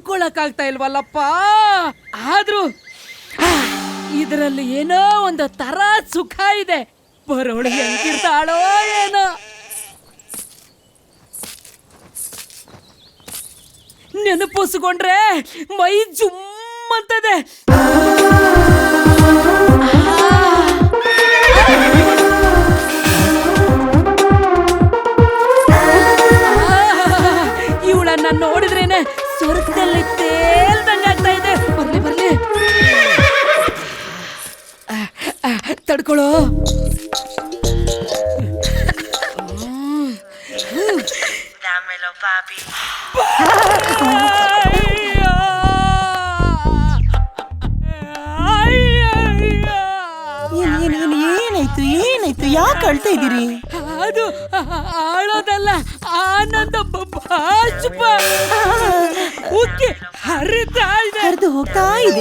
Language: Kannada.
ತಡ್ಕೊಳಕ್ಕಾಗ್ತಾ ಇಲ್ವಲ್ಲಪ್ಪ. ಆದ್ರೂ ಇದರಲ್ಲಿ ಏನೋ ಒಂದು ತರ ಸುಖ ಇದೆ. ಬರೋಳು ಹೆಂಗಿರ್ತಾಳೋ ಏನೋ. ನೆನಪುಸ್ಕೊಂಡ್ರೆ ಮೈ ಜುಮ್ ಅಂತದೆ. ಇವಳನ್ನ ನೋಡಿದ್ರೇನೆ ಸ್ವರ್ಗದಲ್ಲಿ ತೇಲ್ದಂಗಾಗ್ತಾ ಇದೆ. ಬರ್ಲಿ ಬರ್ಲಿ, ತಡ್ಕೊಳ್ಳೋ. Dámelo, papi. ಏನಾಯ್ತು ಏನಾಯ್ತು? ಯಾಕೆ ಅಳ್ತಾ ಇದ್ದೀರಿ? ಅದು ಆಳೋದಲ್ಲ, ಆನಂದ ಬಾಷ್ಪ ಉಕ್ಕಿ ಹರಿತಾ ಇದೆ. ಹರಿದು ಹೋಗ್ತಾ ಇದೆ.